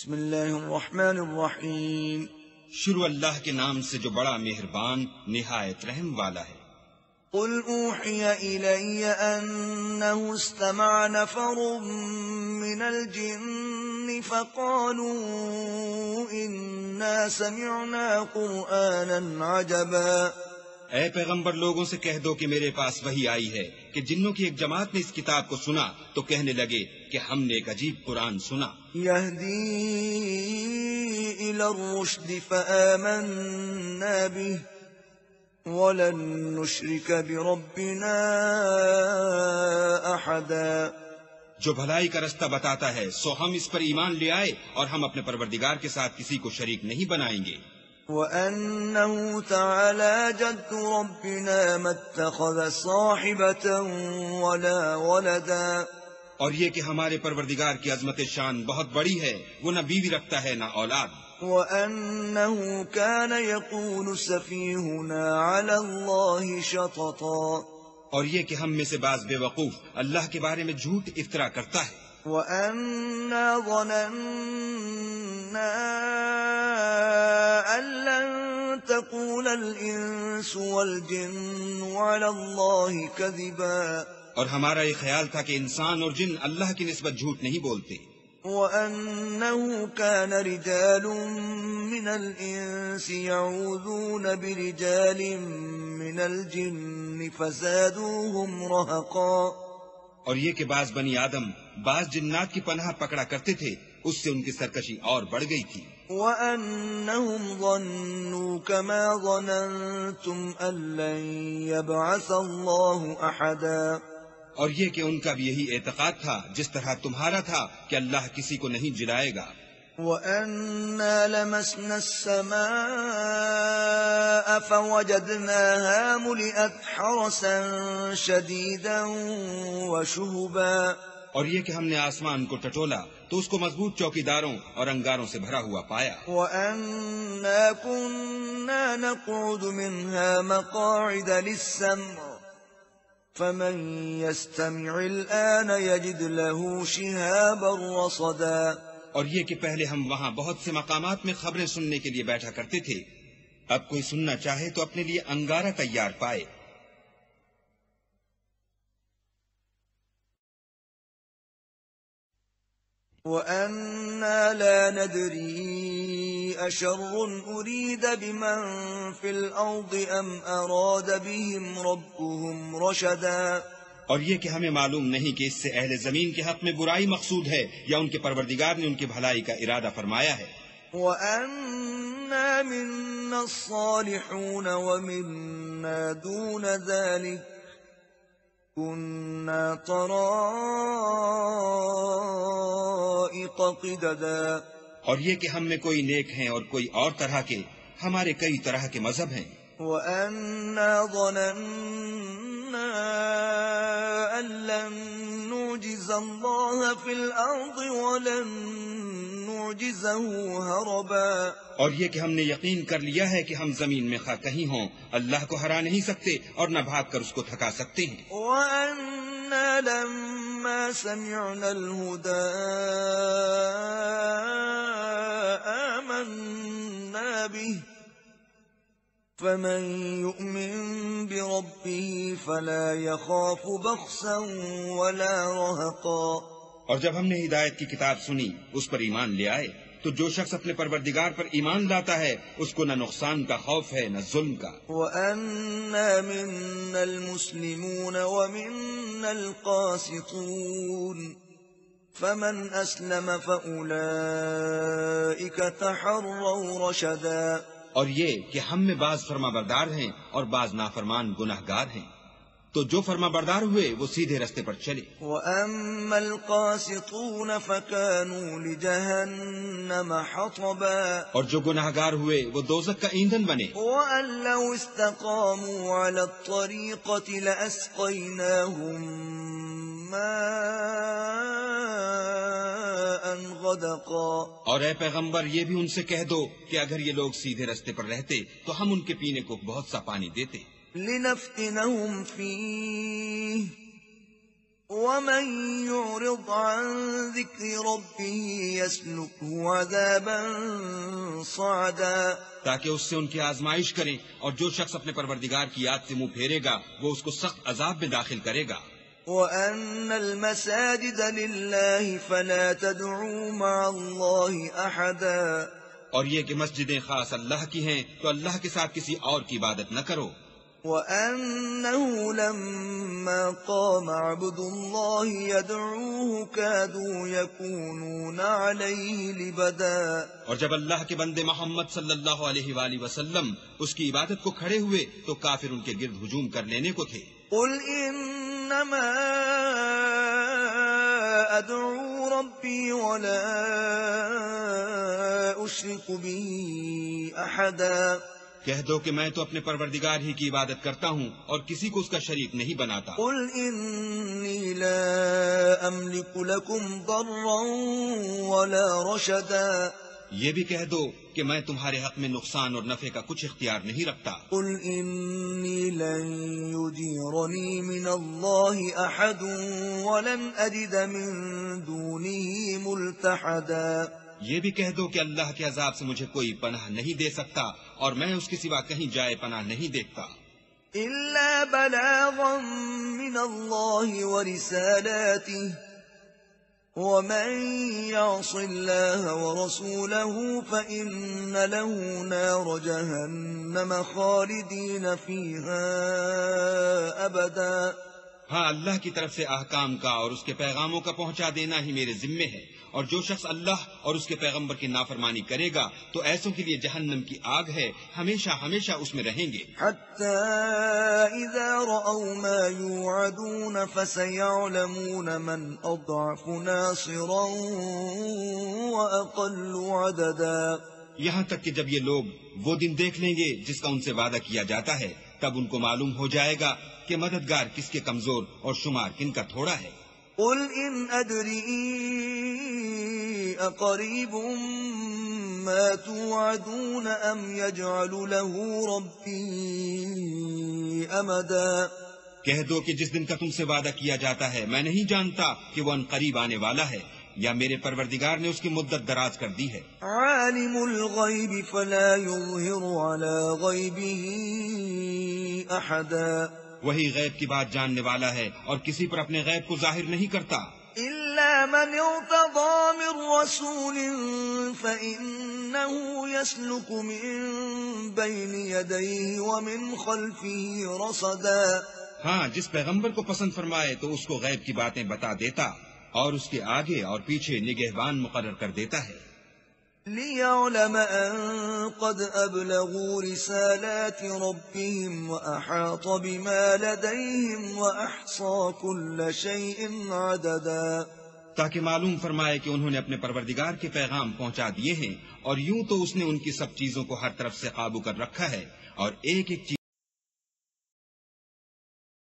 بسم اللہ الرحمن الرحیم۔ شروع اللہ کے نام سے جو بڑا مہربان نہایت رحم والا ہے۔ قل اوحی الی انہ استمع نفر من الجن فقالوا انا سمعنا قرآنا عجبا۔ اے پیغمبر لوگوں سے کہہ دو کہ میرے پاس وحی آئی ہے کہ جنوں کی ایک جماعت نے اس کتاب کو سنا تو کہنے لگے کہ ہم نے ایک عجیب قرآن سنا۔ یہدی الی الرشد فآمنا به ولن نشرک بربنا احدا۔ جو بھلائی کا رستہ بتاتا ہے سو ہم اس پر ایمان لے آئے اور ہم اپنے پروردگار کے ساتھ کسی کو شریک نہیں بنائیں گے۔ وَأَنَّهُ تَعَالَى جَدُّ رَبِّنَا مَا اتَّخَذَ صَاحِبَةً وَلَا وَلَدًا۔ اور یہ کہ ہمارے پروردگار کی عظمت شان بہت بڑی ہے، وہ نہ بیوی رکھتا ہے نہ اولاد۔ وَأَنَّهُ كَانَ يَقُولُ سَفِيهُنَا عَلَى اللَّهِ شَطَطًا۔ اور یہ کہ ہم میں سے بعض بے وقوف اللہ کے بارے میں جھوٹ افترا کرتا ہے۔ وَأَنَّا ظَنَنَّا أَن لَّن تَقُولَ الْإِنسُ وَالْجِنُّ عَلَى اللَّهِ كَذِبًا۔ اور ہمارا یہ خیال تھا کہ انسان اور جن اللہ کی نسبت جھوٹ نہیں بولتے۔ وَأَنَّهُ كَانَ رِجَالٌ مِّنَ الْإِنسِ يَعُوذُونَ بِرِجَالٍ مِّنَ الْجِنِّ فَزَادُوهُمْ رَهَقًا۔ اور یہ کہ بعض بنی آدم بعض جنات کی پناہ پکڑا کرتے تھے، اس سے ان کی سرکشی اور بڑھ گئی تھی۔ وَأَنَّهُمْ ظَنُّوا كَمَا ظَنَنتُمْ أَن لَّن يَبْعَثَ اللَّهُ أَحَدًا۔ اور یہ کہ ان کا بھی یہی اعتقاد تھا جس طرح تمہارا تھا کہ اللہ کسی کو نہیں جلائے گا۔ وَأَنَّا لَمَسْنَا السَّمَاءَ فَوَجَدْنَاهَا مُلِئَتْ حَرَسًا شَدِيدًا وَشُهُبًا۔ اور یہ کہ ہم نے آسمان کو ٹٹولا تو اس کو مضبوط چوکیداروں اور انگاروں سے بھرا ہوا پایا۔ وَأَنَّا كُنَّا نَقْعُدُ مِنْهَا مَقَاعِدَ لِلسَّمْعِ فَمَن يَسْتَمِعِ الْآنَ يَجِدْ لَهُ شِهَابًا رَّصَدًا۔ اور یہ کہ پہلے ہم وہاں بہت سے مقامات میں خبریں سننے کے لیے بیٹھا کرتے تھے، اب کوئی سننا چاہے تو اپنے لیے انگارہ تیار پائے۔ وَأَنَّا لَا نَدْرِي أَشَرٌّ أُرِيدَ بِمَن فِي الْأَرْضِ أَمْ أَرَادَ بِهِمْ رَبُّهُمْ رَشَدًا۔ اور یہ کہ ہمیں معلوم نہیں کہ اس سے اہل زمین کے حق میں برائی مقصود ہے یا ان کے پروردگار نے ان کی بھلائی کا ارادہ فرمایا ہے۔ وَأَنَّا مِنَّا الصَّالِحُونَ وَمِنَّا دُونَ ذَلِكَ كُنَّا طَرَائِقَ قِدَدًا۔ اور یہ کہ ہم میں کوئی نیک ہیں اور کوئی اور طرح کے، ہمارے کئی طرح کے مذہب ہیں۔ وَأَنَّا ظَنَنَّا أَن لَّن نُّعْجِزَ اللَّهَ فِي الْأَرْضِ وَلَن نُّعْجِزَهُ هَرَبًا۔ اور یہ کہ ہم نے یقین کر لیا ہے کہ ہم زمین میں خواہ کہیں ہوں اللہ کو ہرا نہیں سکتے اور نہ بھاگ کر اس کو تھکا سکتے ہیں۔ وَأَنَّا لَمَّا سَمِعْنَا الْهُدَىٰ آمَنَّا بِهِ فَمَن يُؤْمِن بِرَبِّهِ فَلَا يَخَافُ بَخْسًا وَلَا رَهَقًا۔ اور جب ہم نے ہدایت کی کتاب سنی اس پر ایمان لے آئے تو جو شخص اپنے پروردگار پر ایمان لاتا ہے اس کو نہ نقصان کا خوف ہے نہ ظلم کا۔ وَأَنَّا مِنَّا الْمُسْلِمُونَ وَمِنَّا الْقَاسِطُونَ فَمَنْ أَسْلَمَ فَأُولَئِكَ تَحَرَّوْا رَشَدًا۔ اور یہ کہ ہم میں بعض فرما بردار ہیں اور بعض نافرمان گناہگار ہیں، تو جو فرما بردار ہوئے وہ سیدھے رستے پر چلے۔ وَأَمَّا الْقَاسِطُونَ فَكَانُوا لِجَهَنَّمَ حَطَبًا۔ اور جو گناہگار ہوئے وہ دوزخ کا ایندھن بنے۔ وَأَن لَّوْ اسْتَقَامُوا عَلَى الطَّرِيقَةِ لَأَسْقَيْنَاهُم مَّاءً غَدَقًا۔ اور اے پیغمبر یہ بھی ان سے کہہ دو کہ اگر یہ لوگ سیدھے رستے پر رہتے تو ہم ان کے پینے کو بہت سا پانی دیتے۔ لِنَفْتِنَهُمْ فِيهِ وَمَن يُعْرِضْ يعرض عن ذكر ربه يسلكه عذابا صعدا تاکہ اس سے ان کی آزمائش کریں، اور جو شخص اپنے پروردگار کی یاد سے منہ پھیرے گا وہ اس کو سخت عذاب میں داخل کرے گا۔ وَأَنَّ الْمَسَاجِدَ لِلَّهِ فَلَا تَدْعُوا مَعَ اللَّهِ أَحَدًا، اور یہ کہ مسجدیں خاص اللہ کی ہیں تو اللہ کے ساتھ کسی اور کی عبادت نہ کرو۔ وَأَنَّهُ لَمَّا قَامَ عَبْدُ اللَّهِ يَدْعُوهُ كَادُوا يَكُونُونَ عَلَيْهِ لِبَدًا، اور جب اللہ کے بندے محمد صلی اللہ علیہ وآلہ وسلم اس کی عبادت کو کھڑے ہوئے تو کافر ان کے گرد ہجوم کر لینے کو تھے۔ قُلْ إِنَّمَا أَدْعُو رَبِّي وَلَا أُشْرِكُ بِهِ أَحَدًا، کہہ دو کہ میں تو اپنے پروردگار ہی کی عبادت کرتا ہوں اور کسی کو اس کا شریک نہیں بناتا۔ قُلْ إِنِّي لَا أَمْلِكُ لَكُمْ ضَرًّا وَلَا رَشَدًا، یہ بھی کہہ دو کہ میں تمہارے حق میں نقصان اور نفع کا کچھ اختیار نہیں رکھتا۔ قُلْ إِنِّي لَن يُجِيرَنِي مِنَ اللَّهِ أَحَدٌ وَلَنْ أَجِدَ مِن دُونِهِ مُلْتَحَدًا، یہ بھی کہہ دو کہ اللہ کے عذاب سے مجھے کوئی پناہ نہیں دے سکتا اور میں اس کے سوا کہیں جائے پناہ نہیں دیکھتا۔ إِلَّا بَلَاغًا مِّنَ اللَّهِ وَرِسَالَاتِهِ، وَمَن يَعْصِ اللَّهَ وَرَسُولَهُ فَإِنَّ لَهُ نَارَ جَهَنَّمَ خَالِدِينَ فِيهَا أَبَدًا۔ ہاں، اللہ کی طرف سے احکام کا اور اس کے پیغاموں کا پہنچا دینا ہی میرے ذمے ہے، اور جو شخص اللہ اور اس کے پیغمبر کی نافرمانی کرے گا تو ایسوں کے لیے جہنم کی آگ ہے، ہمیشہ ہمیشہ اس میں رہیں گے۔ حَتَّى إِذَا رَأَوْا مَا يُوعَدُونَ فَسَيَعْلَمُونَ مَنْ أَضْعَفُ نَاصِرًا وَأَقَلُّ عَدَدًا، یہاں تک کہ جب یہ لوگ وہ دن دیکھ لیں گے جس کا ان سے وعدہ کیا جاتا ہے، تب ان کو معلوم ہو جائے گا کہ مددگار کس کے کمزور اور شمار کن کا تھوڑا ہے۔ قُلْ إِنْ أَدْرِي أَقَرِيبٌ مَا تُوعَدُونَ أَمْ يَجْعَلُ لَهُ رَبِّي أَمَدًا، کہہ دو کہ جس دن کا تم سے وعدہ کیا جاتا ہے میں نہیں جانتا کہ وہ ان قریب آنے والا ہے یا میرے پروردگار نے اس کی مدت دراز کر دی ہے۔ عَالِمُ الْغَيْبِ فَلَا يُظْهِرُ عَلَى غَيْبِهِ أَحَدًا، وہی غیب کی بات جاننے والا ہے اور کسی پر اپنے غیب کو ظاہر نہیں کرتا۔ إِلَّا مَنِ ارْتَضَىٰ مِن رَّسُولٍ فَإِنَّهُ يَسْلُكُ مِن بَيْنِ يَدَيْهِ وَمِنْ خَلْفِهِ رَصَدًا، ہاں، جس پیغمبر کو پسند فرمائے تو اس کو غیب کی باتیں بتا دیتا اور اس کے آگے اور پیچھے نگہبان مقرر کر دیتا ہے۔ لِيَعْلَمَ أَن قَدْ أَبْلَغُوا رِسَالَاتِ رَبِّهِمْ وَأَحَاطَ بِمَا لَدَيْهِمْ وَأَحْصَىٰ كُلَّ شَيْءٍ عَدَدًا، تاکہ معلوم فرمائے کہ انہوں نے اپنے پروردگار کے پیغام پہنچا دیے ہیں، اور یوں تو اس نے ان کی سب چیزوں کو ہر طرف سے قابو کر رکھا ہے اور ایک ایک چیز